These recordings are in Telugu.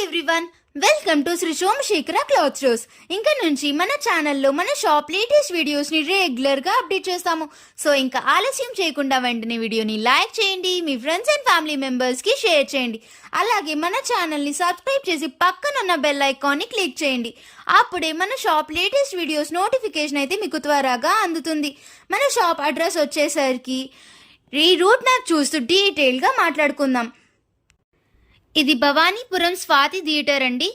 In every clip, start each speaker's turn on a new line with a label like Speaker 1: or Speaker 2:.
Speaker 1: Everyone, welcome to Shri Somashekhara cloth stores. ఇంకా నుంచి మన ఛానల్లో మన షాప్ లేటెస్ట్ వీడియోస్ ని రెగ్యులర్ గా అప్డేట్ చేస్తాము. సో ఇంకా ఆలస్యం చేయకుండా వెంటనే వీడియోని లైక్ చేయండి, మీ ఫ్రెండ్స్ అండ్ ఫ్యామిలీ మెంబర్స్ కి షేర్ చేయండి. అలాగే మన ఛానల్ ని సబ్స్క్రైబ్ చేసి పక్కన ఉన్న బెల్ ఐకాన్ ని క్లిక్ చేయండి. అప్పుడే మన షాప్ లేటెస్ట్ వీడియోస్ నోటిఫికేషన్ అయితే మీకు త్వరగా అందుతుంది. మన షాప్ అడ్రస్ వచ్చేసరికి ఈ రూట్ మ్యాప్ చూస్తూ డీటెయిల్ గా మాట్లాడుకుందాం. ఇది భవానీపురం స్వాతి థియేటర్ అండి.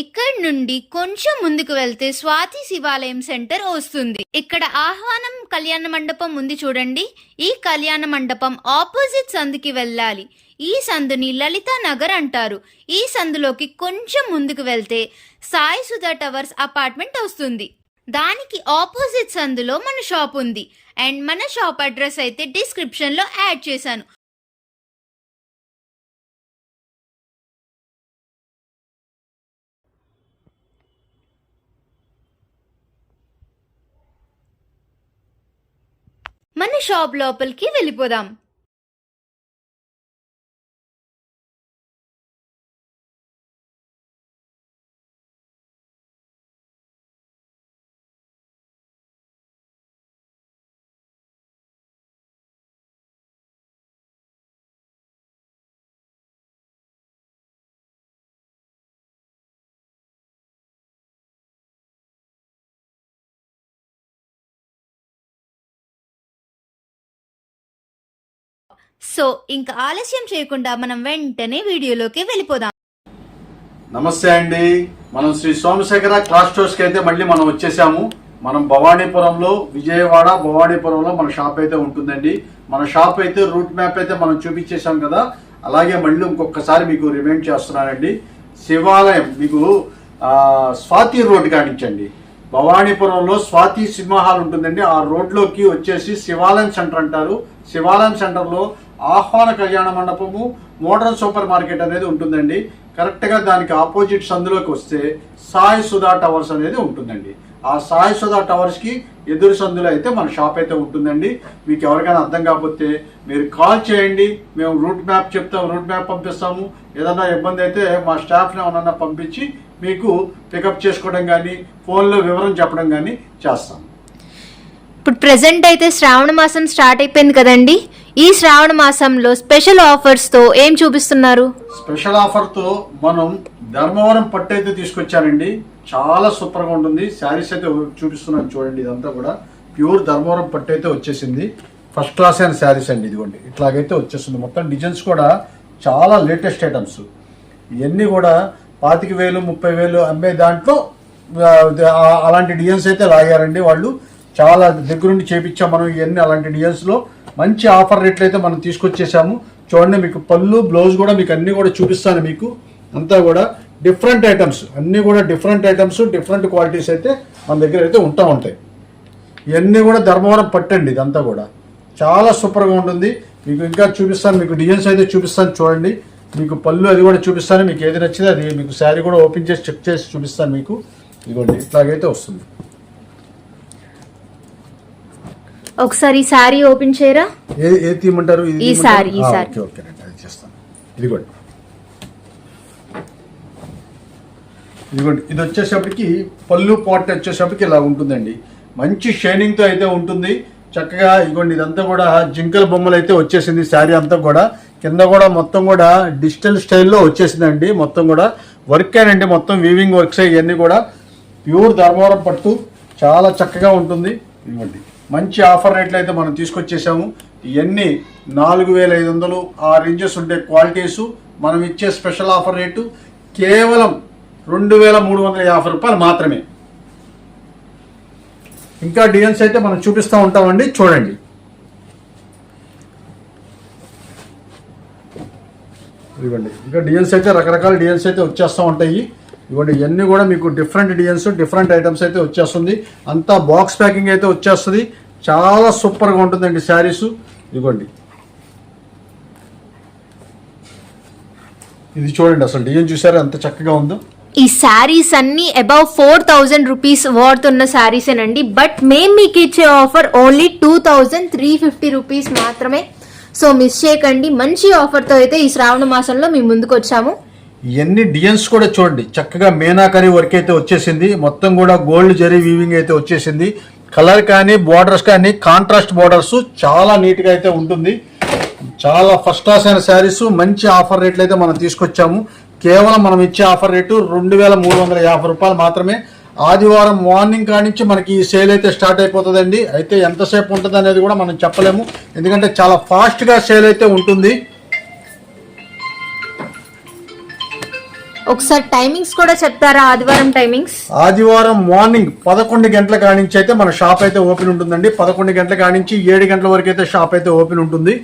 Speaker 1: ఇక్కడ నుండి కొంచెం ముందుకు వెళ్తే స్వాతి శివాలయం సెంటర్ వస్తుంది. ఇక్కడ ఆహ్వానం కళ్యాణ మండపం ఉంది చూడండి. ఈ కళ్యాణ మండపం ఆపోజిట్ సందుకి వెళ్ళాలి. ఈ సందుని లలితా నగర్ అంటారు. ఈ సందులోకి కొంచెం ముందుకు వెళ్తే సాయి సుధా టవర్స్ అపార్ట్మెంట్ వస్తుంది. దానికి ఆపోజిట్ సందులో మన షాప్ ఉంది. అండ్ మన షాప్ అడ్రస్ అయితే డిస్క్రిప్షన్ లో యాడ్ చేశాను. మన షాప్ లోపలికి వెళ్ళిపోదాం. సో ఇంకా ఆలస్యం చేయకుండా మనం వెంటనే వీడియోలోకి వెళ్ళిపోదాం.
Speaker 2: నమస్తే అండి, మనం శ్రీ సోమశేఖర క్లాత్ స్టోర్స్ కి అయితే మళ్ళీ మనం వచ్చేసాము. మనం భవానీపురంలో, విజయవాడ భవానీపురంలో మన షాప్ అయితే ఉంటుందండి. మన షాప్ అయితే రూట్ మ్యాప్ అయితే మనం చూపించేసాం కదా, అలాగే మళ్ళీ ఇంకొకసారి మీకు రిమైండ్ చేస్తున్నానండి. శివాలయం మీకు స్వాతి రోడ్ కానించండి. భవానీపురంలో స్వాతి సినిమా హాల్ ఉంటుందండి. ఆ రోడ్లోకి వచ్చేసి శివాలయం సెంటర్ అంటారు. శివాలయం సెంటర్లో ఆహ్వాన కళ్యాణ మండపము, మోడర్న్ సూపర్ మార్కెట్ అనేది ఉంటుందండి. కరెక్ట్గా దానికి ఆపోజిట్ సందులోకి వస్తే సాయి సుధా టవర్స్ అనేది ఉంటుందండి. ఆ సాయి సుధా టవర్స్కి ఎదురు సందులో అయితే మన షాప్ అయితే ఉంటుందండి. మీకు ఎవరికైనా అర్థం కాకపోతే మీరు కాల్ చేయండి, మేము రూట్ మ్యాప్ చెప్తాము, రూట్ మ్యాప్ పంపిస్తాము. ఏదన్నా ఇబ్బంది అయితే మా స్టాఫ్ని ఏమన్నా పంపించి మీకు పికప్ చేసుకోవడం కానీ, ఫోన్లో వివరం చెప్పడం కానీ చేస్తాం.
Speaker 1: ఇప్పుడు ప్రెసెంట్ అయితే శ్రావణ మాసం స్టార్ట్ అయిపోయింది కదండి. ఈ శ్రావణ మాసంలో స్పెషల్ ఆఫర్స్ తో ఏం చూపిస్తున్నారు?
Speaker 2: స్పెషల్ ఆఫర్ తో మనం ధర్మవరం పట్టు అయితే తీసుకొచ్చానండి. చాలా సూపర్ గా ఉంటుంది. శారీస్ అయితే చూపిస్తున్నాను చూడండి. ఇదంతా కూడా ప్యూర్ ధర్మవరం పట్టు అయితే వచ్చేసింది. ఫస్ట్ క్లాస్ అయిన శారీస్ అండి. ఇదిగోండి ఇట్లాగైతే వచ్చేస్తుంది. మొత్తం డిజైన్స్ కూడా చాలా లేటెస్ట్ ఐటమ్స్. ఇవన్నీ కూడా 25,000 30,000 అమ్మే దాంట్లో అలాంటి డిజైన్స్ అయితే లాగారండి వాళ్ళు. చాలా దగ్గరుండి చేపించాం మనం ఇవన్నీ. అలాంటి డిజైన్స్లో మంచి ఆఫర్ రేట్లు అయితే మనం తీసుకొచ్చేసాము. చూడండి, మీకు పళ్ళు బ్లౌజ్ కూడా మీకు అన్నీ కూడా చూపిస్తాను. మీకు అంతా కూడా డిఫరెంట్ ఐటమ్స్, అన్నీ కూడా డిఫరెంట్ ఐటమ్స్, డిఫరెంట్ క్వాలిటీస్ అయితే మన దగ్గర అయితే ఉంటాయి. ఇవన్నీ కూడా ధర్మవరం పట్టండి. ఇదంతా కూడా చాలా సూపర్గా ఉంటుంది. మీకు ఇంకా చూపిస్తాను, మీకు డిజైన్స్ అయితే చూపిస్తాను చూడండి. మీకు పళ్ళు అది కూడా చూపిస్తాను. మీకు ఏది నచ్చిందో అది మీకు శారీ కూడా ఓపెన్ చేసి చెక్ చేసి చూపిస్తాను మీకు. ఇదిగోండి ఇట్లాగైతే వస్తుంది.
Speaker 1: ఒకసారి సారీ ఓపెన్ చేయరా?
Speaker 2: ఏ తీయమంటారు?
Speaker 1: ఈ సారీ.
Speaker 2: ఓకే అది చేస్తాను. ఇదిగోండి ఇది వచ్చేసప్పటికి పళ్ళు పాట్ వచ్చేసప్పటికి ఇలా ఉంటుందండి. మంచి షైనింగ్తో అయితే ఉంటుంది చక్కగా. ఇదిగోండి ఇదంతా కూడా జింకల బొమ్మలు అయితే వచ్చేసింది. శారీ అంతా కూడా కింద కూడా మొత్తం కూడా డిజిటల్ స్టైల్లో వచ్చేసిందండి. మొత్తం కూడా వర్క్ అండి, మొత్తం వీవింగ్ వర్క్స్ ఇవన్నీ కూడా ప్యూర్ ధర్మవరం పట్టు. చాలా చక్కగా ఉంటుంది. ఇదిగోండి మంచి ఆఫర్ రేట్లు అయితే మనం తీసుకొచ్చేసాము. ఇవన్నీ 4,500 ఆ రేంజెస్ ఉండే క్వాలిటీసు. మనం ఇచ్చే స్పెషల్ ఆఫర్ రేటు కేవలం 2,350 రూపాయలు మాత్రమే. ఇంకా డిజైన్స్ అయితే మనం చూపిస్తూ ఉంటామండి. చూడండి ఇవ్వండి. ఇంకా డిజైన్స్ అయితే రకరకాల డిజైన్స్ అయితే వచ్చేస్తూ ఉంటాయి. ఇవ్వండి ఇవన్నీ కూడా మీకు డిఫరెంట్ డిజైన్స్, డిఫరెంట్ ఐటమ్స్ అయితే వచ్చేస్తుంది. అంతా బాక్స్ ప్యాకింగ్ అయితే వచ్చేస్తుంది. చాలా సూపర్గా ఉంటుందండి శారీస్. ఇదిగోండి ఇది చూడండి, అసలు డిజైన్ చూసారా ఎంత చక్కగా ఉందో.
Speaker 1: ఈ శారీస్ అన్ని అబౌవ్ 4,000 రూపీస్ వాడుతున్న శారీసేనండి. బట్ మేము మీకు ఇచ్చే ఆఫర్ ఓన్లీ 2,350 రూపీస్ మాత్రమే. సో మిస్ చేయకండి. మంచి ఆఫర్తో అయితే ఈ శ్రావణ మాసంలో మేము ముందుకు వచ్చాము.
Speaker 2: ఇవన్నీ డిజైన్స్ కూడా చూడండి, చక్కగా మీనాకరీ వర్క్ అయితే వచ్చేసింది, మొత్తం కూడా గోల్డ్ జరీ వీవింగ్ అయితే వచ్చేసింది. కలర్ కానీ బోర్డర్స్ కానీ కాంట్రాస్ట్ బోర్డర్స్ చాలా నీట్గా అయితే ఉంటుంది. చాలా ఫస్ట్ క్లాస్ అయిన శారీస్ మంచి ఆఫర్ రేట్లు అయితే మనం తీసుకొచ్చాము. కేవలం మనం ఇచ్చే ఆఫర్ రేటు 2350 రూపాయలు మాత్రమే. ఆదివారం మార్నింగ్ కానించి మనకి ఈ సేల్ అయితే స్టార్ట్ అయిపోతుందండి. అయితే ఎంతసేపు ఉంటుంది అనేది కూడా మనం చెప్పలేము, ఎందుకంటే చాలా ఫాస్ట్గా సేల్ అయితే ఉంటుంది.
Speaker 1: ఒకసారి టైమింగ్స్ కూడా చెప్తారా? ఆదివారం టైమింగ్స్
Speaker 2: ఆదివారం మార్నింగ్ 11 గంటల కానించి అయితే మన షాప్ అయితే ఓపెన్ ఉంటుందండి. 11 గంటల కానించి 7 గంటల వరకు అయితే షాప్ అయితే ఓపెన్ ఉంటుంది.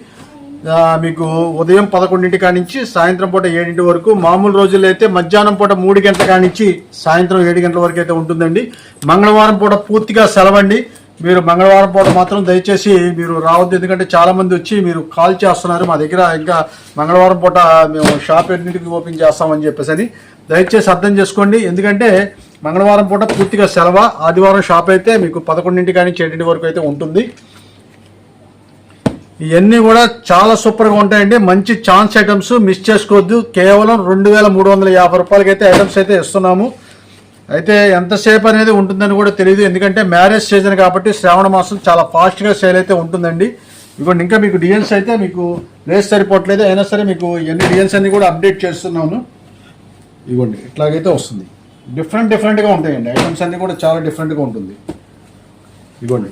Speaker 2: మీకు ఉదయం 11 కానించి సాయంత్రం పూట 7 వరకు. మామూలు రోజుల్లో అయితే మధ్యాహ్నం పూట 3 గంటల కానించి సాయంత్రం 7 గంటల వరకు అయితే ఉంటుందండి. మంగళవారం పూట పూర్తిగా సెలవండి. మీరు మంగళవారం పూట మాత్రం దయచేసి మీరు రావద్దు, ఎందుకంటే చాలా మంది వచ్చి మీరు కాల్ చేస్తున్నారు మా దగ్గర ఇంకా మంగళవారం పూట మేము షాప్ ఎన్నింటికి ఓపెన్ చేస్తామని చెప్పేసి దయచేసి అర్థం చేసుకోండి. ఎందుకంటే మంగళవారం పూట పూర్తిగా సెలవు, ఆదివారం షాప్ అయితే మీకు 11 కానీ 7 వరకు అయితే ఉంటుంది. ఇవన్నీ కూడా చాలా సూపర్గా ఉంటాయండి, మంచి ఛాన్స్ ఐటమ్స్, మిస్ చేసుకోవద్దు. కేవలం 2350 రూపాయలకి అయితే ఐటమ్స్ అయితే ఇస్తున్నాము. అయితే ఎంతసేపు అనేది ఉంటుందని కూడా తెలియదు, ఎందుకంటే మ్యారేజ్ సీజన్ కాబట్టి శ్రావణ మాసం చాలా ఫాస్ట్గా సేల్ అయితే ఉంటుందండి. ఇదిగోండి, ఇంకా మీకు డిజైన్స్ అయితే మీకు లేస్ సరిపోవట్లేదు, అయినా సరే మీకు ఎన్ని డిజైన్స్ అన్ని కూడా అప్డేట్ చేస్తున్నాను. ఇదిగోండి ఇట్లాగైతే వస్తుంది, డిఫరెంట్గా ఉంటాయండి ఐటమ్స్ అన్నీ కూడా చాలా డిఫరెంట్గా ఉంటుంది. ఇదిగోండి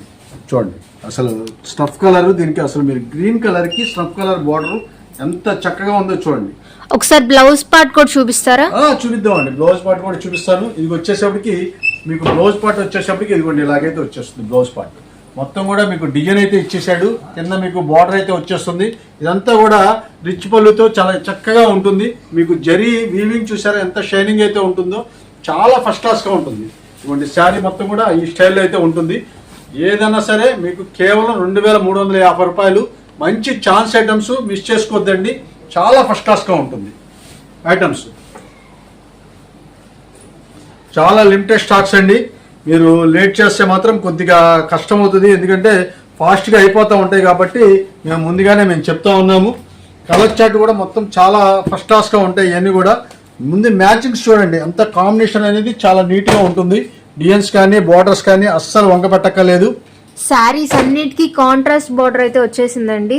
Speaker 2: చూడండి, అసలు స్నఫ్ కలర్, దీనికి అసలు మీరు గ్రీన్ కలర్కి స్నఫ్ కలర్ బార్డర్ ఎంత చక్కగా ఉందో చూడండి.
Speaker 1: ఒకసారి బ్లౌజ్ పార్ట్ కూడా చూపిస్తారా?
Speaker 2: చూపిద్దామండి, బ్లౌజ్ పార్ట్ కూడా చూపిస్తాను. ఇది వచ్చేసప్పటికి మీకు బ్లౌజ్ పార్ట్ వచ్చేసప్పటికి ఇదిగోండి ఇలాగైతే వచ్చేస్తుంది బ్లౌజ్ పార్ట్. మొత్తం కూడా మీకు డిజైన్ అయితే ఇచ్చేసాడు, కింద మీకు బార్డర్ అయితే వచ్చేస్తుంది. ఇదంతా కూడా రిచ్ పళ్ళుతో చాలా చక్కగా ఉంటుంది. మీకు జరీ వీవింగ్ చూసారా ఎంత షైనింగ్ అయితే ఉంటుందో, చాలా ఫస్ట్ క్లాస్గా ఉంటుంది. ఇదిగోండి శారీ మొత్తం కూడా ఈ స్టైల్లో అయితే ఉంటుంది. ఏదైనా సరే మీకు కేవలం 2350 రూపాయలు. మంచి ఛాన్స్ ఐటమ్స్, మిస్ చేసుకోవద్దండి, చాలా ఫస్ట్ క్లాస్గా ఉంటుంది ఐటమ్స్. చాలా లిమిటెడ్ స్టాక్స్ అండి, మీరు లేట్ చేస్తే మాత్రం కొద్దిగా కష్టం అవుతుంది, ఎందుకంటే ఫాస్ట్గా అయిపోతూ ఉంటాయి కాబట్టి మేము ముందుగానే చెప్తా ఉన్నాము. కలర్ చార్ట్ కూడా మొత్తం చాలా ఫస్ట్ క్లాస్గా ఉంటాయి. ఇవన్నీ కూడా ముందు మ్యాచింగ్స్ చూడండి, అంత కాంబినేషన్ అనేది చాలా నీట్గా ఉంటుంది. డిజైన్స్ కానీ బార్డర్స్ కానీ అస్సలు వంక పెట్టక్కర్లేదు.
Speaker 1: శారీస్ అన్నిటికీ కాంట్రాస్ట్ బార్డర్ అయితే వచ్చేసిందండి.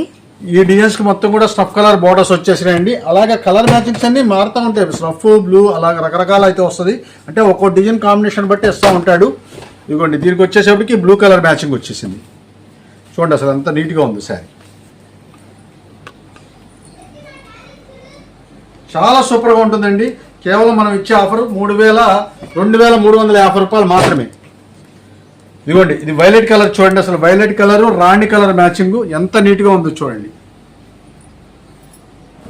Speaker 2: ఈ డిజైన్స్ కి మొత్తం కూడా స్నఫ్ కలర్ బార్డర్స్ వచ్చేసినాయండి. అలాగే కలర్ మ్యాచింగ్స్ అన్ని మారుతూ ఉంటాయి, స్నఫ్, బ్లూ అలాగే రకరకాల అయితే వస్తుంది. అంటే ఒక్కో డిజైన్ కాంబినేషన్ బట్టి ఇస్తూ ఉంటాడు. ఇదిగోండి దీనికి వచ్చేసరికి బ్లూ కలర్ మ్యాచింగ్ వచ్చేసింది. చూడండి అసలు అంత నీట్గా ఉంది శారీ, చాలా సూపర్గా ఉంటుందండి. కేవలం మనం ఇచ్చే ఆఫర్ 2350 రూపాయలు మాత్రమే. ఇదిగోండి ఇది వైలెట్ కలర్ చూడండి, అసలు వైలెట్ కలర్ రాణి కలర్ మ్యాచింగ్ ఎంత నీట్గా ఉందో చూడండి.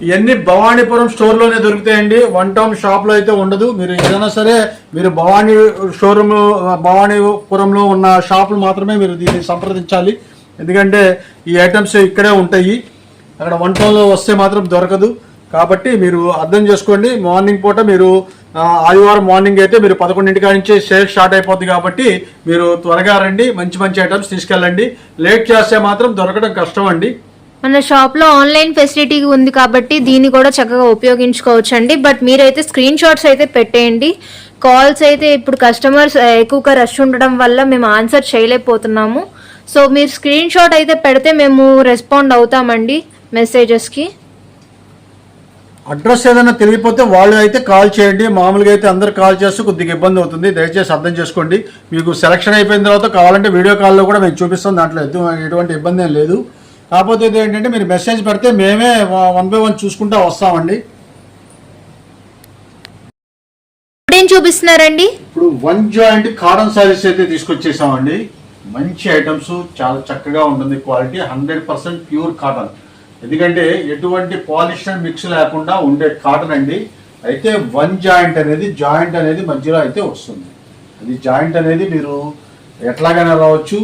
Speaker 2: ఇవన్నీ భవానీపురం స్టోర్లోనే దొరుకుతాయండి, వన్ టౌన్ షాప్లో అయితే ఉండదు. మీరు ఏదైనా సరే మీరు భవానీపురంలో ఉన్న షాపులు మాత్రమే మీరు దీన్ని సంప్రదించాలి, ఎందుకంటే ఈ ఐటమ్స్ ఇక్కడే ఉంటాయి. అక్కడ వన్ టౌన్లో వస్తే మాత్రం దొరకదు. కాబట్టి మీరు అర్థం చేసుకోండి. మార్నింగ్ పూట మీరు ఆదివారం మార్నింగ్ అయితే మీరు 11 నుంచి సేల్ స్టార్ట్ అయిపోద్ది కాబట్టి మీరు త్వరగా రండి, మంచి మంచి ఐటమ్స్ తీసుకెళ్ళండి. లేట్ చేస్తే మాత్రం దొరకడం కష్టం అండి.
Speaker 1: మన షాప్లో ఆన్లైన్ ఫెసిలిటీ ఉంది కాబట్టి దీన్ని కూడా చక్కగా ఉపయోగించుకోవచ్చు అండి. బట్ మీరైతే స్క్రీన్ షాట్స్ అయితే పెట్టేయండి. కాల్స్ అయితే ఇప్పుడు కస్టమర్స్ ఎక్కువగా రష్ ఉండడం వల్ల మేము ఆన్సర్ చేయలేకపోతున్నాము. సో మీరు స్క్రీన్ షాట్ అయితే పెడితే మేము రెస్పాండ్ అవుతామండి మెసేజెస్కి.
Speaker 2: అడ్రస్ ఏదైనా తెలియకపోతే వాళ్ళు అయితే కాల్ చేయండి. మామూలుగా అయితే అందరు కాల్ చేస్తే కొద్దిగా ఇబ్బంది అవుతుంది, దయచేసి అర్థం చేసుకోండి. మీకు సెలక్షన్ అయిపోయిన తర్వాత కావాలంటే వీడియో కాల్లో కూడా మేము చూపిస్తాం, దాంట్లో ఎటువంటి ఇబ్బంది ఏం లేదు. కాకపోతే ఏంటంటే మీరు మెసేజ్ పెడితే మేమే 1 by 1 చూసుకుంటూ వస్తామండి.
Speaker 1: ఏం చూపిస్తున్నారండి?
Speaker 2: ఇప్పుడు 1 జాయింట్ కాటన్ సారీస్ అయితే తీసుకొచ్చేసామండి. మంచి ఐటమ్స్, చాలా చక్కగా ఉంటుంది క్వాలిటీ, 100% ప్యూర్ కాటన్. ఎందుకంటే ఎటువంటి పాలిస్టర్ మిక్స్ లేకుండా ఉండే కాటన్ అండి. అయితే 1 జాయింట్ అనేది మధ్యలో అయితే వస్తుంది. అది జాయింట్ అనేది మీరు ఎట్లాగైనా రావచ్చు.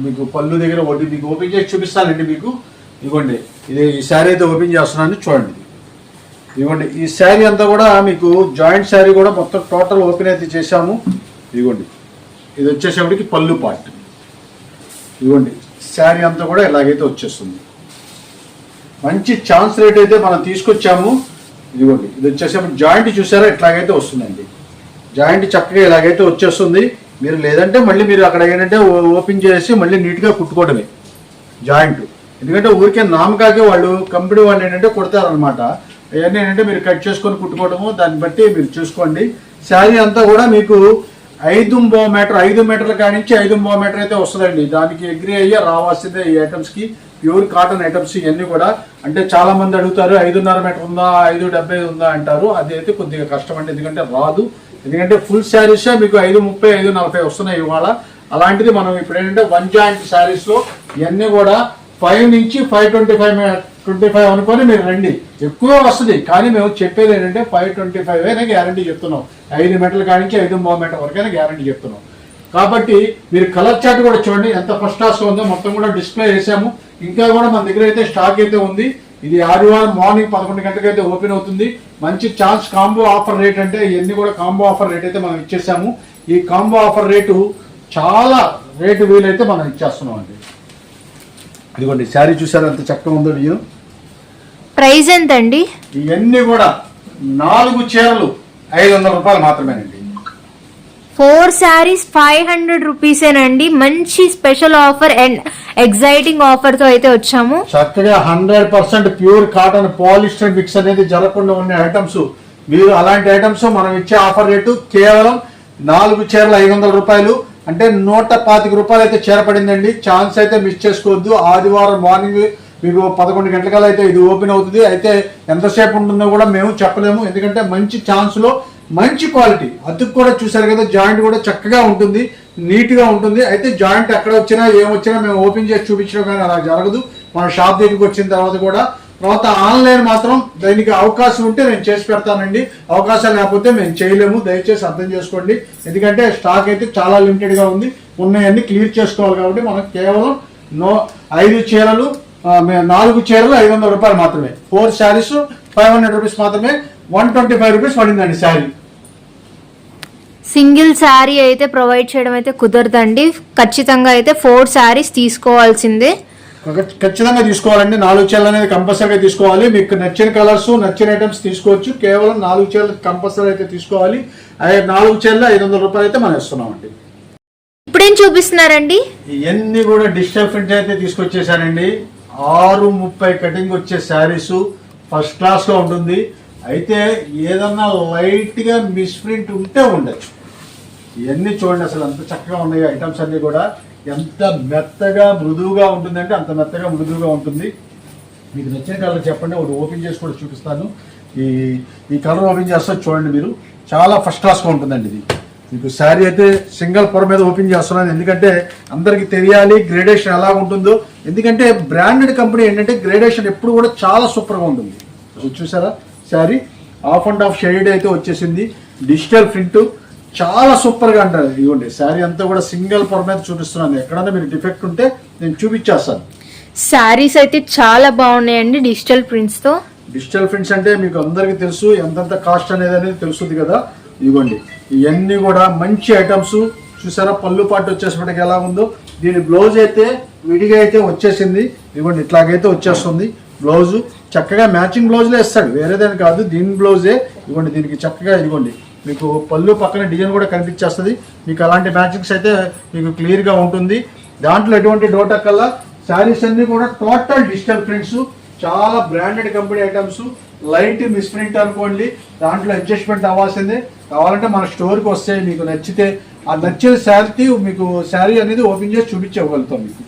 Speaker 2: మీకు పళ్ళు దగ్గర మీకు ఓపెన్ చేసి చూపిస్తానండి మీకు. ఇదిగోండి ఇది ఈ శారీ అయితే ఓపెన్ చేస్తున్నాను చూడండి. ఇదిగోండి ఈ శారీ అంతా కూడా మీకు జాయింట్ శారీ కూడా మొత్తం టోటల్ ఓపెన్ అయితే చేసాము. ఇదిగోండి ఇది వచ్చేసేపటికి పళ్ళు పార్ట్. ఇదిగోండి శారీ అంతా కూడా ఇలాగైతే వచ్చేస్తుంది. మంచి ఛాన్స్ రేట్ అయితే మనం తీసుకొచ్చాము. ఇదిగోండి ఇది వచ్చేసేపు జాయింట్ చూసారా ఇట్లాగైతే వస్తుందండి. జాయింట్ చక్కగా ఇలాగైతే వచ్చేస్తుంది. మీరు లేదంటే మళ్ళీ మీరు అక్కడ ఏంటంటే ఓపెన్ చేసి మళ్ళీ నీట్గా కుట్టుకోవడమే జాయింట్. ఎందుకంటే ఊరికే నామకాకే వాళ్ళు కంపెనీ వాళ్ళు ఏంటంటే కుడతారనమాట. అవన్నీ ఏంటంటే మీరు కట్ చేసుకొని కుట్టుకోవడము, దాన్ని బట్టి మీరు చూసుకోండి. శారీ అంతా కూడా మీకు 5 మీటర్ల కాడి నుంచి 5 మీటర్ అయితే వస్తుందండి. దానికి అగ్రి అయ్యే రావాల్సిందే ఈ ఐటమ్స్కి. ప్యూర్ కాటన్ ఐటమ్స్ ఇవన్నీ కూడా. అంటే చాలా మంది అడుగుతారు 5.5 మీటర్ ఉందా, 5.75 ఉందా అంటారు. అది అయితే కొద్దిగా కష్టం అండి, ఎందుకంటే రాదు. ఎందుకంటే ఫుల్ శారీస్ మీకు 5.30, 5.40 వస్తున్నాయి ఇవాళ. అలాంటిది మనం ఇప్పుడు ఏంటంటే 1 జాయింట్ శారీస్ లో ఇవన్నీ కూడా 5 నుంచి 5.25 అనుకొని మీరు రండి. ఎక్కువ వస్తుంది కానీ మేము చెప్పేది ఏంటంటే 5.25 అయినా గ్యారంటీ చెప్తున్నాం. 5 మీటర్ల కాడి నుంచి 5.5 మీటర్ వరకైనా గ్యారంటీ చెప్తున్నాం. కాబట్టి మీరు కలర్ చార్ట్ కూడా చూడండి ఎంత ఫస్ట్ క్లాస్ ఉందో. మొత్తం కూడా డిస్ప్లే చేసాము. ఇంకా కూడా మన దగ్గర అయితే స్టాక్ అయితే ఉంది. ఇది ఆదివారం మార్నింగ్ 11 గంటలకు అయితే ఓపెన్ అవుతుంది. మంచి ఛాన్స్ కాంబో ఆఫర్ రేట్ అంటే ఇవన్నీ కూడా కాంబో ఆఫర్ రేట్ అయితే మనం ఇచ్చేసాము. ఈ కాంబో ఆఫర్ రేటు చాలా రేటు వీలైతే మనం ఇచ్చేస్తున్నాం అండి. ఇదిగోండి శారీ చూసారు ఎంత చక్కగా ఉందో. డిజైన్
Speaker 1: ప్రైస్ ఎంత అండి?
Speaker 2: ఇవన్నీ కూడా 4 చీరలు 500 రూపాయలు మాత్రమేనండి.
Speaker 1: 4 శారీస్ 500 రూపీసేనండి. మంచి special offer and exciting offer తో అయితే వచ్చాము.
Speaker 2: చక్కగా 100% ప్యూర్ కాటన్ పాలిస్టర్ మిక్స్ అనేది జరగకుండా ఉన్న ఐటమ్స్. మీరు అలాంటి ఐటమ్స్ మనం ఇచ్చే ఆఫర్ రేటు కేవలం 4 చీరలు 500 రూపాయలు. అంటే 125 రూపాయలు అయితే చీర పడిందండి. ఛాన్స్ అయితే మిస్ చేసుకోవద్దు. ఆదివారం మార్నింగ్ మీకు 11 గంటలకల్లా అయితే ఇది ఓపెన్ అవుతుంది. అయితే ఎంతసేపు ఉంటుందో కూడా మేము చెప్పలేము. ఎందుకంటే మంచి ఛాన్స్ లో మంచి క్వాలిటీ. అతుకు కూడా చూసారు కదా, జాయింట్ కూడా చక్కగా ఉంటుంది, నీట్ గా ఉంటుంది. అయితే జాయింట్ ఎక్కడ వచ్చినా ఏమొచ్చినా మేము ఓపెన్ చేసి చూపించడం కానీ అలా జరగదు. మన షాప్ దగ్గరికి వచ్చిన తర్వాత ఆన్లైన్ మాత్రం దానికి అవకాశం ఉంటే నేను చేసి పెడతానండి. అవకాశం లేకపోతే మేము చేయలేము. దయచేసి అర్థం చేసుకోండి. ఎందుకంటే స్టాక్ అయితే చాలా లిమిటెడ్ గా ఉంది. ఉన్నాయన్నీ క్లియర్ చేసుకోవాలి కాబట్టి మనం కేవలం 4 చీరలు 500 రూపాయలు మాత్రమే. 4 శారీస్ 500 రూపీస్ మాత్రమే. 125 రూపీస్ పడిందండి శారీ.
Speaker 1: సింగిల్ శారీ అయితే ప్రొవైడ్ చేయడం అయితే కుదరదండి. ఖచ్చితంగా అయితే 4 శారీస్ తీసుకోవాల్సిందే.
Speaker 2: ఖచ్చితంగా తీసుకోవాలండి. 4 చీరలు అనేది కంపల్సరీగా తీసుకోవాలి. మీకు నచ్చిన కలర్స్ నచ్చిన ఐటమ్స్ తీసుకోవచ్చు. కేవలం 4 చీరలు కంపల్సరీ అయితే తీసుకోవాలి. 4 చీరలు 500 రూపాయలు అయితే మనం ఇస్తున్నామండి.
Speaker 1: ఇప్పుడేం చూపిస్తున్నారండి?
Speaker 2: ఇవన్నీ కూడా డిజిటల్ ప్రింట్ అయితే తీసుకొచ్చేసానండి. 6:30 కటింగ్ వచ్చే శారీస్ ఫస్ట్ క్లాస్ లో ఉంటుంది. అయితే ఏదన్నా లైట్ గా మిస్ ప్రింట్ ఉంటే ఉండొచ్చు. ఇవన్నీ చూడండి అసలు ఎంత చక్కగా ఉన్నాయి ఐటమ్స్ అన్ని కూడా. ఎంత మెత్తగా మృదువుగా ఉంటుందంటే అంత మెత్తగా మృదువుగా ఉంటుంది. మీకు నచ్చిన కలర్ చెప్పండి, ఒకటి ఓపెన్ చేసి కూడా చూపిస్తాను. ఈ కలర్ ఓపెన్ చేస్తే చూడండి మీరు, చాలా ఫస్ట్ క్లాస్గా ఉంటుందండి ఇది. మీకు శారీ అయితే సింగిల్ పొర మీద ఓపెన్ చేస్తున్నాను, ఎందుకంటే అందరికి తెలియాలి గ్రేడేషన్ ఎలా ఉంటుందో. ఎందుకంటే బ్రాండెడ్ కంపెనీ ఏంటంటే గ్రేడేషన్ ఎప్పుడు కూడా చాలా సూపర్గా ఉంటుంది. చూసారా sari of and of shade అయితే వచ్చేసింది. డిజిటల్ ప్రింట్ చాలా సూపర్గా అంటారు. ఇదిగోండి శారీ అంతా కూడా సింగిల్ పొర మీద చూపిస్తున్నాను. ఎక్కడన్నా మీరు డిఫెక్ట్ ఉంటే నేను చూపించేస్తాను.
Speaker 1: శారీస్ అయితే చాలా బాగున్నాయండి డిజిటల్ ప్రింట్స్ తో.
Speaker 2: డిజిటల్ ప్రింట్స్ అంటే మీకు అందరికీ తెలుసు ఎంతంత కాస్ట్ అనేది తెలుస్తుంది కదా. ఇదిగోండి ఇవన్నీ కూడా మంచి ఐటమ్స్. చూసారా పళ్ళు పాటు వచ్చేసప్పటికి ఎలా ఉందో. దీని బ్లౌజ్ అయితే విడిగా అయితే వచ్చేసింది. ఇదిగోండి ఇట్లాగైతే వచ్చేస్తుంది బ్లౌజు. చక్కగా మ్యాచింగ్ బ్లౌజ్లే ఇస్తాడు, వేరేదని కాదు. దీని బ్లౌజే ఇదిగోండి. దీనికి చక్కగా ఇదిగోండి మీకు పళ్ళు పక్కన డిజైన్ కూడా కనిపించేస్తుంది. మీకు అలాంటి మ్యాచింగ్స్ అయితే మీకు క్లియర్గా ఉంటుంది. దాంట్లో ఎటువంటి డౌట్ అక్కల్లా. శారీస్ అన్ని కూడా టోటల్ డిజిటల్ ప్రింట్స్, చాలా branded company items. Light miss print అనుకోండి, దాంట్లో అడ్జస్ట్మెంట్ అవ్వాల్సిందే. కావాలంటే మన స్టోర్కి వస్తే మీకు నచ్చితే ఆ నచ్చిన శారీ మీకు శారీ అనేది ఓపెన్ చేసి చూపించగలుగుతాం మీకు.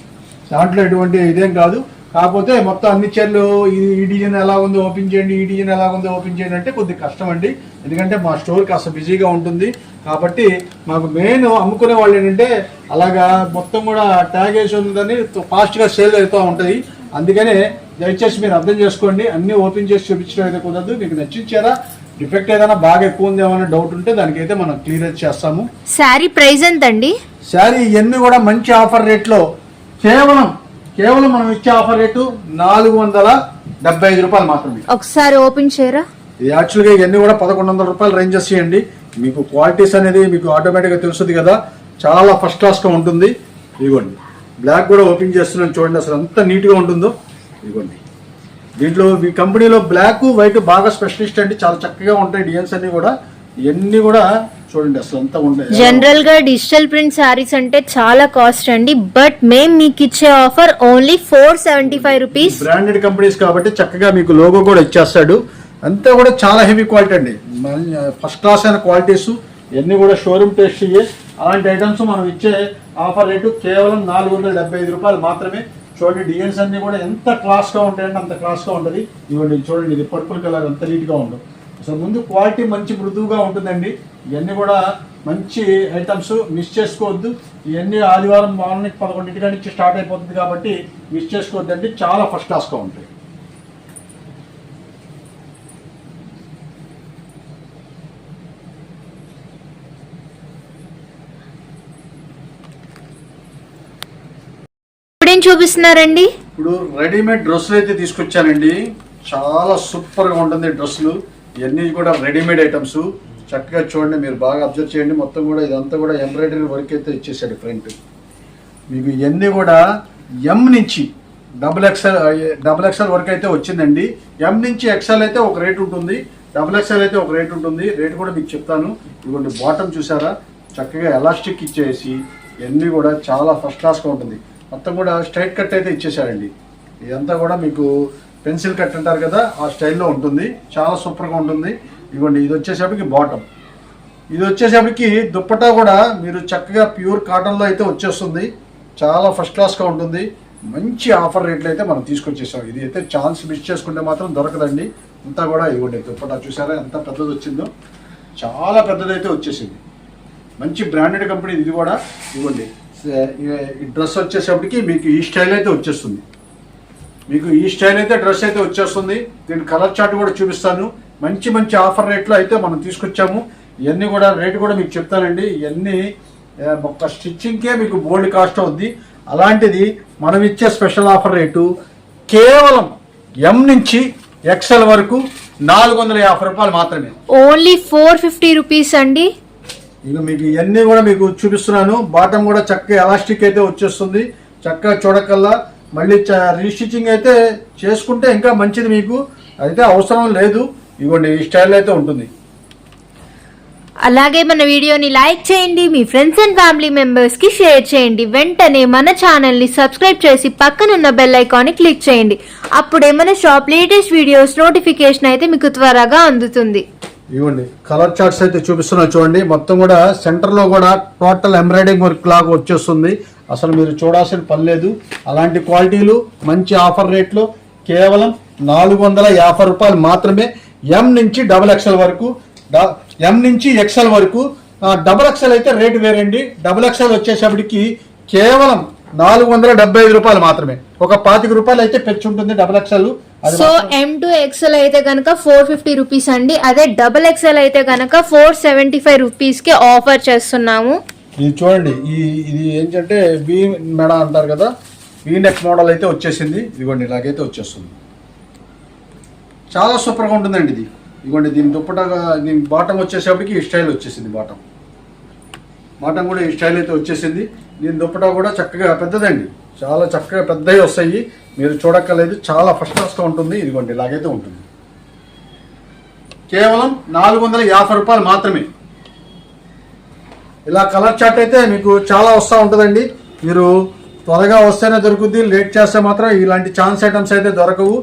Speaker 2: దాంట్లో ఎటువంటి ఇదేం కాదు. కాకపోతే మొత్తం అన్ని చీరలు ఈ డిజైన్ ఎలా ఉందో ఓపెన్ చేయండి, ఈ డిజైన్ ఎలా ఉందో ఓపెన్ చేయండి అంటే కొద్దిగా కష్టం అండి. ఎందుకంటే మా స్టోర్ కాస్త బిజీగా ఉంటుంది. కాబట్టి మాకు మెయిన్ అమ్ముకునే వాళ్ళు ఏంటంటే అలాగా మొత్తం కూడా ట్యాగ్ వేసి ఉందని ఫాస్ట్గా సేల్ అవుతూ ఉంటుంది. అందుకనే దయచేసి మీరు అర్థం చేసుకోండి. అన్ని ఓపెన్ చేసి చూపించడం అయితే కుదరదు. మీకు నచ్చించారా డిఫెక్ట్ ఏదైనా బాగా ఎక్కువ ఉంది ఏమైనా డౌట్ ఉంటే దానికైతే మనం క్లియర్ చేస్తాము.
Speaker 1: శారీ ప్రైస్ ఎంత అండి?
Speaker 2: శారీ ఇవన్నీ కూడా మంచి ఆఫర్ రేట్లో కేవలం మనం ఇచ్చే ఆఫర్ రేటు 475 రూపాయలు మాత్రమే.
Speaker 1: ఒకసారి ఓపెన్ చేయరా.
Speaker 2: ఇది యాక్చువల్గా ఇవన్నీ కూడా 1100 రూపాయలు రేంజెస్ చేయండి. మీకు క్వాలిటీస్ అనేది మీకు ఆటోమేటిక్గా తెలుస్తుంది కదా, చాలా ఫస్ట్ క్లాస్గా ఉంటుంది. ఇదిగోండి బ్లాక్ కూడా ఓపెన్ చేస్తున్నాను చూడండి అసలు ఎంత నీట్గా ఉంటుందో. ఇదిగోండి దీంట్లో ఈ కంపెనీలో బ్లాక్ వైట్ బాగా స్పెషలిస్ట్ అండి, చాలా చక్కగా ఉంటాయి డిజైన్స్ అన్ని కూడా. ఇవన్నీ కూడా చూడండి అసలు అంతా ఉంటాయి.
Speaker 1: జనరల్ గా డిజిటల్ ప్రింట్ శారీస్ అంటే చాలా కాస్ట్ అండి, బట్ మేము మీకు ఇచ్చే offer only 475 rupees.
Speaker 2: Branded companies కాబట్టి చక్కగా మీకు లోగో కూడా ఇచ్చేస్తాడు. అంతా కూడా చాలా హెవీ క్వాలిటీ అండి, ఫస్ట్ క్లాస్ అయిన క్వాలిటీస్. ఇవన్నీ కూడా షోరూమ్ టేస్ట్ ఇయ్యే. అలాంటి ఐటమ్స్ మనం ఇచ్చే ఆఫర్ రేటు కేవలం 475 రూపాయలు మాత్రమే. చూడండి డిజైన్స్ అన్ని కూడా ఎంత క్లాస్గా ఉంటాయంటే అంత క్లాస్గా ఉంటుంది. ఇవ్వండి చూడండి, ఇది పర్పుల్ కలర్ ఎంత నీట్గా ఉంటుంది. అసలు ముందు క్వాలిటీ మంచి మృదువుగా ఉంటుందండి. ఇవన్నీ కూడా మంచి ఐటమ్స్, మిస్ చేసుకోవద్దు. ఇవన్నీ ఆదివారం మార్నింగ్ 11 నుంచి స్టార్ట్ అయిపోతుంది కాబట్టి మిస్ చేసుకోవద్దండి, చాలా ఫస్ట్ క్లాస్గా ఉంటాయి.
Speaker 1: ఏం చూపిస్తున్నారండి?
Speaker 2: ఇప్పుడు రెడీమేడ్ డ్రెస్సులు అయితే తీసుకొచ్చానండి, చాలా సూపర్గా ఉంటుంది డ్రెస్సులు. ఇవన్నీ కూడా రెడీమేడ్ ఐటమ్స్. చక్కగా చూడండి, మీరు బాగా అబ్జర్వ్ చేయండి. మొత్తం కూడా ఇదంతా కూడా ఎంబ్రాయిడరీ వర్క్ అయితే ఇచ్చేసాడు ఫ్రంట్. మీకు ఇవన్నీ కూడా ఎం నుంచి డబుల్ ఎక్స్ఎల్ వరకు అయితే వచ్చిందండి. ఎం నుంచి ఎక్స్ఎల్ అయితే ఒక రేట్ ఉంటుంది, డబుల్ ఎక్స్ఎల్ అయితే ఒక రేట్ ఉంటుంది. రేట్ కూడా మీకు చెప్తాను. ఇదిగోండి బాటమ్ చూసారా, చక్కగా ఎలాస్టిక్ ఇచ్చేసి ఇవన్నీ కూడా చాలా ఫస్ట్ క్లాస్గా ఉంటుంది. మొత్తం కూడా స్ట్రైట్ కట్ అయితే ఇచ్చేసాడండి. ఇదంతా కూడా మీకు పెన్సిల్ కట్ అంటారు కదా, ఆ స్టైల్లో ఉంటుంది, చాలా సూపర్గా ఉంటుంది. ఇదిగోండి ఇది వచ్చేసేపటికి బాటమ్. ఇది వచ్చేసేపటికి దుప్పటా కూడా మీరు చక్కగా ప్యూర్ కాటన్లో అయితే వచ్చేస్తుంది, చాలా ఫస్ట్ క్లాస్గా ఉంటుంది. మంచి ఆఫర్ రేట్లు అయితే మనం తీసుకొచ్చేసాం. ఇది అయితే ఛాన్స్ మిస్ చేసుకుంటే మాత్రం దొరకదండి. అంతా కూడా ఇదిగోండి దుప్పటా చూసారా ఎంత పెద్దది వచ్చిందో, చాలా పెద్దదైతే వచ్చేసింది. మంచి బ్రాండెడ్ కంపెనీ ఇది కూడా. ఇదిగోండి ఈ డ్రెస్ వచ్చేసేపటికి మీకు ఈ స్టైల్ అయితే వచ్చేస్తుంది. మీకు ఈ స్టైల్ అయితే డ్రెస్ అయితే వచ్చేస్తుంది. దీని కలర్ చార్ట్ కూడా చూపిస్తాను. మంచి మంచి ఆఫర్ రేట్లో అయితే మనం తీసుకొచ్చాము. ఇవన్నీ కూడా రేటు కూడా మీకు చెప్తానండి. ఇవన్నీ ఒక స్టిచ్చింగ్కే మీకు బోల్డ్ కాస్ట్ అవుద్ది. అలాంటిది మనం ఇచ్చే స్పెషల్ ఆఫర్ రేటు కేవలం ఎం నుంచి ఎక్స్ఎల్ వరకు 450 రూపాయలు మాత్రమే.
Speaker 1: ఓన్లీ 450 రూపీస్ అండి.
Speaker 2: ఇక మీకు ఇవన్నీ కూడా మీకు చూపిస్తున్నాను. బాటమ్ కూడా చక్కగా ఎలాస్టిక్ అయితే వచ్చేస్తుంది. చక్కగా చూడకల్లా మళ్ళీ రీస్టిచ్చింగ్ అయితే చేసుకుంటే ఇంకా మంచిది, మీకు అయితే అవసరం లేదు. ఇదిగోండి ఈ స్టైల్ అయితే ఉంటుంది.
Speaker 1: అలాగే మన వీడియోని లైక్ చేయండి, మీ ఫ్రెండ్స్ అండ్ ఫ్యామిలీ మెంబర్స్ కి షేర్ చేయండి. వెంటనే మన ఛానల్ ని సబ్స్క్రైబ్ చేసి పక్కనున్న బెల్ ఐకాన్ ని క్లిక్ చేయండి. అప్పుడే మన షాప్ లేటెస్ట్ వీడియోస్ నోటిఫికేషన్ అయితే మీకు త్వరగా అందుతుంది.
Speaker 2: ఇవ్వండి కలర్ చార్ట్స్ అయితే చూపిస్తున్నా చూడండి. మొత్తం కూడా సెంటర్ లో కూడా టోటల్ ఎంబ్రాయిడింగ్ వర్క్ లాగా వచ్చేస్తుంది. అసలు మీరు చూడాల్సిన పని లేదు. అలాంటి క్వాలిటీలు మంచి ఆఫర్ రేట్లో కేవలం 450 రూపాయలు మాత్రమే. ఎం నుంచి డబుల్ ఎక్స్ఎల్ వరకు, ఎం నుంచి ఎక్స్ఎల్ వరకు. డబుల్ ఎక్స్ఎల్ అయితే రేటు వేరండి. డబుల్ ఎక్స్ఎల్ వచ్చేసప్పటికి కేవలం 475 రూపాయలు మాత్రమే. ఒక 25 రూపాయలు అయితే పెంచి ఉంటుంది double XL.
Speaker 1: So M to XL అయితే కనుక 450 రూపీస్ అండి. అదే డబుల్ ఎక్స్ఎల్ అయితే కనుక 475 రూపీస్ కి ఆఫర్ చేస్తున్నాము.
Speaker 2: ఇది చూడండి, ఇది ఏంటంటే వీ మెడ అంటారు కదా, వీ నెక్ మోడల్ అయితే వచ్చేసింది. ఇదిగోండి ఇలాగైతే వచ్చేస్తుంది, చాలా సూపర్గా ఉంటుందండి ఇది. ఇదిగోండి దీని దుప్పటగా దీని బాటం వచ్చేసేపటికి ఈ స్టైల్ వచ్చేసింది. బాటం కూడా ఈ స్టైల్ అయితే వచ్చేసింది. దీని దుప్పటా కూడా చక్కగా పెద్దదండి, చాలా చక్కగా పెద్దవి వస్తాయి. మీరు చూడక్కర్లేదు, చాలా ఫస్ట్ క్లాస్గా ఉంటుంది. ఇదిగోండి ఇలాగైతే ఉంటుంది. కేవలం 450 రూపాయలు మాత్రమే. ఇలా కలర్ చార్ట్ అయితే మీకు చాలా వస్తూ ఉంటుందండి. మీరు త్వరగా వస్తేనే దొరుకుద్ది, లేట్ చేస్తే మాత్రం ఇలాంటి ఛాన్స్ ఐటమ్స్ అయితే దొరకవు.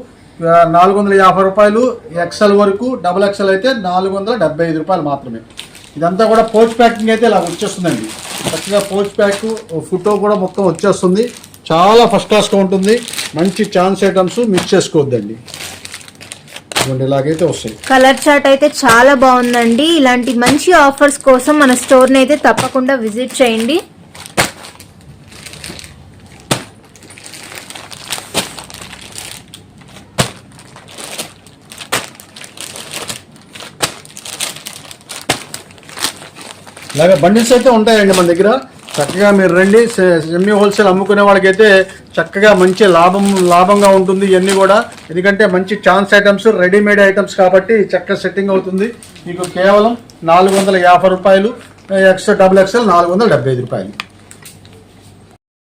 Speaker 2: 450 రూపాయలు ఎక్స్ఎల్ వరకు, డబుల్ ఎక్స్ఎల్ అయితే 475 రూపాయలు మాత్రమే. ఇదంతా కూడా పౌచ్ ప్యాకింగ్ అయితే ఇలా వచ్చేస్తుందండి. చక్కగా పౌచ్ ప్యాక్ ఫోటో కూడా మొత్తం వచ్చేస్తుంది. చాలా ఫస్ట్ క్లాస్గా ఉంటుంది. మంచి ఛాన్స్ ఐటమ్స్ మిక్స్ చేసుకోవద్దండి. ఇలాగైతే వస్తాయి.
Speaker 1: కలర్ చార్ట్ అయితే చాలా బాగుందండి. ఇలాంటి మంచి ఆఫర్స్ కోసం మన స్టోర్ని అయితే తప్పకుండా విజిట్ చేయండి.
Speaker 2: ఇలాగ బండిల్స్ అయితే ఉంటాయండి మన దగ్గర. చక్కగా మీరు రండి. సెమీ హోల్సేల్ అమ్ముకునే వాళ్ళకైతే చక్కగా మంచి లాభంగా ఉంటుంది ఇవన్నీ కూడా. ఎందుకంటే మంచి ఛాన్స్ ఐటమ్స్, రెడీమేడ్ ఐటమ్స్ కాబట్టి చక్కగా సెట్టింగ్ అవుతుంది. మీకు కేవలం 450 రూపాయలు, డబుల్ ఎక్స్ఎల్ 475 రూపాయలు.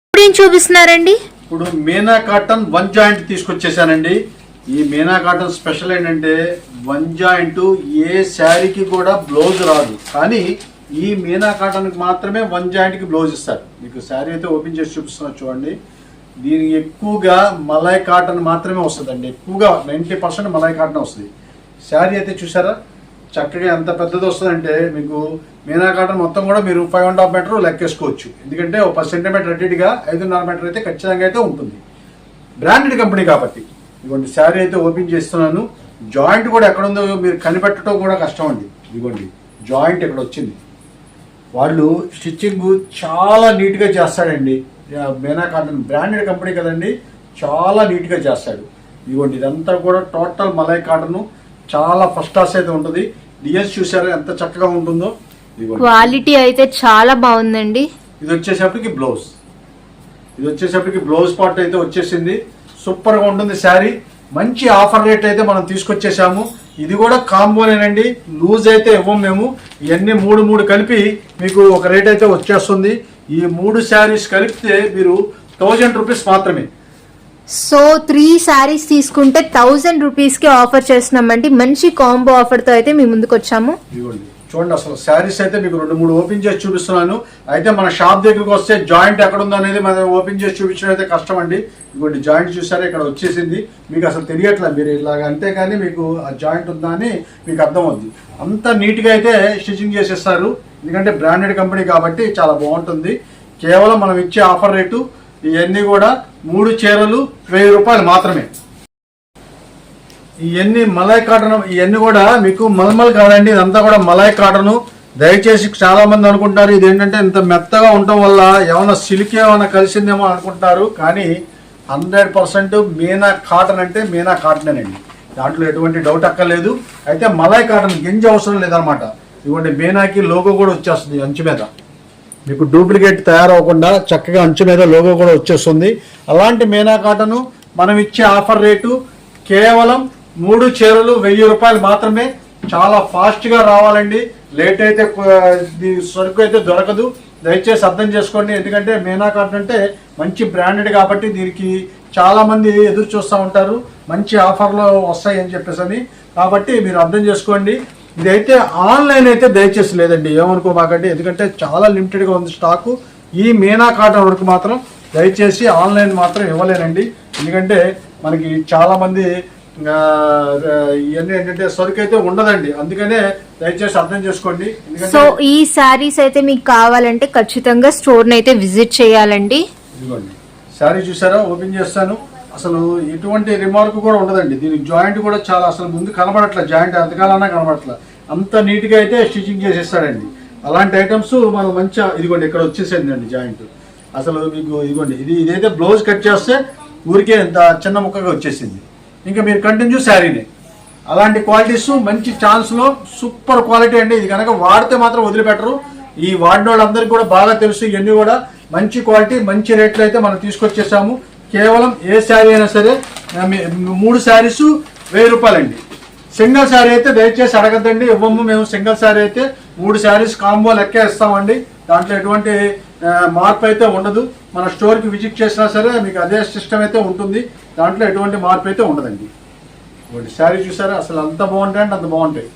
Speaker 1: ఇప్పుడు ఏం చూపిస్తున్నారండి?
Speaker 2: ఇప్పుడు మీనా కాటన్ 1 జాయింట్ తీసుకొచ్చేసానండి. ఈ మీనా కాటన్ స్పెషల్ ఏంటంటే 1 జాయింట్ ఏ శారీకి కూడా బ్లౌజ్ రాదు, కానీ ఈ మీనా కాటన్కి మాత్రమే 1 జాయింట్కి బ్లౌజ్ ఇస్తారు. మీకు శారీ అయితే ఓపెన్ చేసి చూపిస్తున్నారు చూడండి. దీనికి ఎక్కువగా మలై కాటన్ మాత్రమే వస్తుందండి, ఎక్కువగా 90% మలై కాటన్ వస్తుంది. శారీ అయితే చూసారా చక్కగా ఎంత పెద్దది వస్తుందంటే మీకు మీనా కాటన్ మొత్తం కూడా మీరు 5.5 మీటర్ లెక్కేసుకోవచ్చు. ఎందుకంటే ఒక 10 సెంటీమీటర్ అడ్డిగా 5.5 మీటర్ అయితే ఖచ్చితంగా అయితే ఉంటుంది. బ్రాండెడ్ కంపెనీ కాబట్టి. ఇదిగోండి శారీ అయితే ఓపెన్ చేస్తున్నాను. జాయింట్ కూడా ఎక్కడ ఉందో మీరు కనిపెట్టడం కూడా కష్టం అండి. ఇదిగోండి జాయింట్ ఇక్కడ వచ్చింది. వాళ్ళు స్టిచ్చింగ్ చాలా నీట్గా చేస్తాడండి. మీనా కాటన్ బ్రాండెడ్ కంపెనీ కదండి, చాలా నీట్గా చేస్తాడు. ఇదిగోండి ఇదంతా కూడా టోటల్ మలై కాటన్, చాలా ఫస్ట్ క్లాస్ అయితే ఉంటుంది. డిజైన్స్ చూసారా ఎంత చక్కగా ఉంటుందో.
Speaker 3: క్వాలిటీ అయితే చాలా బాగుందండి.
Speaker 2: ఇది వచ్చేసప్పటికి బ్లౌజ్ పార్ట్ అయితే వచ్చేసింది. సూపర్ గా ఉంటుంది శారీ. మంచి ఆఫర్ రేట్ అయితే మనం తీసుకొచ్చేసాము. ఇది కూడా కాంబోనేనండి, లూజ్ అయితే ఇవ్వం మేము. ఇవన్నీ మూడు కలిపి మీకు ఒక రేట్ అయితే వచ్చేస్తుంది. ఈ 3 శారీస్ కలిపితే మీరు 1000 రూపీస్ మాత్రమే.
Speaker 3: సో 3 శారీస్ తీసుకుంటే 1000 రూపీస్ కి ఆఫర్ చేస్తున్నామండి. మంచి కాంబో ఆఫర్ తో అయితే మీ ముందుకు వచ్చాము.
Speaker 2: ఇదిగోండి చూడండి, అసలు శారీస్ అయితే మీకు 2-3 ఓపెన్ చేసి చూపిస్తున్నాను. అయితే మన షాప్ దగ్గరికి వస్తే జాయింట్ ఎక్కడ ఉందో అనేది మనం ఓపెన్ చేసి చూపించడం అయితే కష్టం అండి. ఇదిగోండి జాయింట్ చూసారా ఇక్కడ వచ్చేసింది. మీకు అసలు తెలియట్లే, మీరు ఇలాగ అంతే కానీ మీకు ఆ జాయింట్ ఉందా అని మీకు అర్థం అవుద్ది. అంత నీట్గా అయితే స్టిచ్చింగ్ చేసేస్తారు. ఎందుకంటే బ్రాండెడ్ కంపెనీ కాబట్టి చాలా బాగుంటుంది. కేవలం మనం ఇచ్చే ఆఫర్ రేటు ఇవన్నీ కూడా 3 చీరలు 1000 రూపాయలు మాత్రమే. ఇవన్నీ మలై కాటన్, ఇవన్నీ కూడా మీకు మల్మల్ కాదండి, ఇదంతా కూడా మలై కాటను. దయచేసి చాలా మంది అనుకుంటారు ఇదేంటంటే ఇంత మెత్తగా ఉండటం వల్ల ఏమైనా సిల్క్ ఏమైనా కలిసిందేమో అనుకుంటారు. కానీ 100% మీనా కాటన్ అంటే మీనా కాటనేనండి, దాంట్లో ఎటువంటి డౌట్ అక్కర్లేదు. అయితే మలై కాటన్ గింజ అవసరం లేదనమాట. ఇవ్వండి మీనాకి లోగో కూడా వచ్చేస్తుంది అంచు మీద, మీకు డూప్లికేట్ తయారవకుండా చక్కగా అంచు మీద లోగో కూడా వచ్చేస్తుంది. అలాంటి మీనా కాటను మనం ఇచ్చే ఆఫర్ రేటు కేవలం 3 చీరలు 1000 రూపాయలు మాత్రమే. చాలా ఫాస్ట్గా రావాలండి, లేట్ అయితే సరుకు అయితే దొరకదు. దయచేసి అర్థం చేసుకోండి. ఎందుకంటే మీనా కాటన్ అంటే మంచి బ్రాండెడ్ కాబట్టి దీనికి చాలా మంది ఎదురు చూస్తూ ఉంటారు, మంచి ఆఫర్లు వస్తాయి అని చెప్పేసి. కాబట్టి మీరు అర్థం చేసుకోండి. ఇదైతే ఆన్లైన్ అయితే దయచేసి లేదండి, ఏమనుకోమాకండి. ఎందుకంటే చాలా లిమిటెడ్గా ఉంది స్టాకు. ఈ మీనా కాటన్ వరకు మాత్రం దయచేసి ఆన్లైన్ మాత్రం ఇవ్వలేనండి. ఎందుకంటే మనకి చాలా మంది ఇవన్నీ ఏంటంటే సరుకు అయితే ఉండదండి, అందుకనే దయచేసి అర్థం చేసుకోండి.
Speaker 3: సో ఈ శారీస్ అయితే మీకు కావాలంటే ఖచ్చితంగా స్టోర్ అయితే విజిట్ చేయాలండి.
Speaker 2: ఇదిగోండి శారీ చూసారా ఓపెన్ చేస్తాను. అసలు ఎటువంటి రిమార్క్ కూడా ఉండదండి. దీనికి జాయింట్ కూడా చాలా అసలు ముందు కనబడట్లే, జాయింట్ ఎంతకాలన్నా కనబడట్లే, అంత నీట్గా అయితే స్టిచ్చింగ్ చేసేస్తాడండి. అలాంటి ఐటమ్స్ మనం మంచిగా ఇదిగోండి ఇక్కడ వచ్చేసేయండి జాయింట్. అసలు మీకు ఇదిగోండి ఇదైతే బ్లౌజ్ కట్ చేస్తే ఊరికే ఇంత చిన్న ముక్కగా వచ్చేసింది. ఇంకా మీరు కంటిన్యూ శారీనే. అలాంటి క్వాలిటీస్ మంచి ఛాన్స్లో సూపర్ క్వాలిటీ అండి. ఇది కనుక వాడితే మాత్రం వదిలిపెట్టరు. ఈ వాడిన వాళ్ళందరికీ కూడా బాగా తెలుసు. ఇవన్నీ కూడా మంచి క్వాలిటీ, మంచి రేట్లు అయితే మనం తీసుకొచ్చేసాము. కేవలం ఏ శారీ అయినా సరే 3 శారీస్ 1000 రూపాయలండి. సింగిల్ శారీ అయితే దయచేసి అడగద్దండి, ఇవ్వము మేము. సింగిల్ శారీ అయితే 3 శారీస్ కాంబో లెక్కే ఇస్తామండి. దాంట్లో ఎటువంటి మార్పు అయితే ఉండదు. మన స్టోర్కి విజిట్ చేసినా సరే మీకు అదే సిస్టమ్ అయితే ఉంటుంది, దాంట్లో ఎటువంటి మార్పు అయితే ఉండదండి. శారీ చూసారా అసలు అంత బాగుంటాయి అంటే అంత బాగుంటాయి.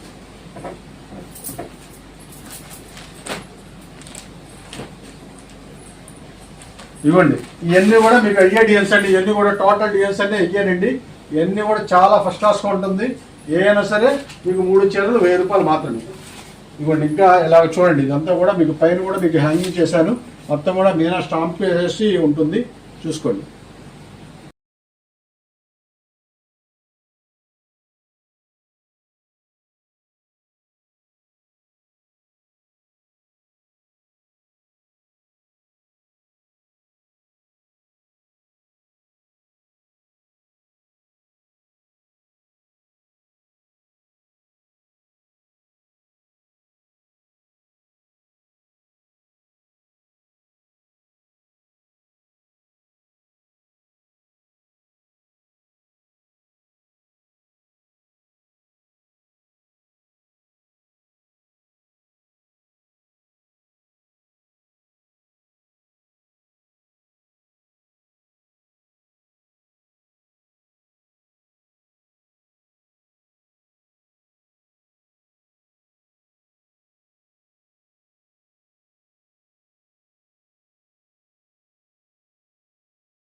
Speaker 2: ఇవ్వండి ఇవన్నీ కూడా మీకు అయ్యే డిజైన్స్ అండి. ఇవన్నీ కూడా టోటల్ డిజైన్స్ అన్నీ అయ్యానండి. ఇవన్నీ కూడా చాలా ఫస్ట్ క్లాస్గా ఉంటుంది. ఏ అయినా సరే మీకు 3 చీరలు 1000 రూపాయలు మాత్రమే. ఇవ్వండి ఇంకా ఇలాగ చూడండి, ఇదంతా కూడా మీకు పైన కూడా మీకు హ్యాంగింగ్ చేశాను. మొత్తం కూడా మీనా స్టాంప్ వేసి ఉంటుంది, చూసుకోండి.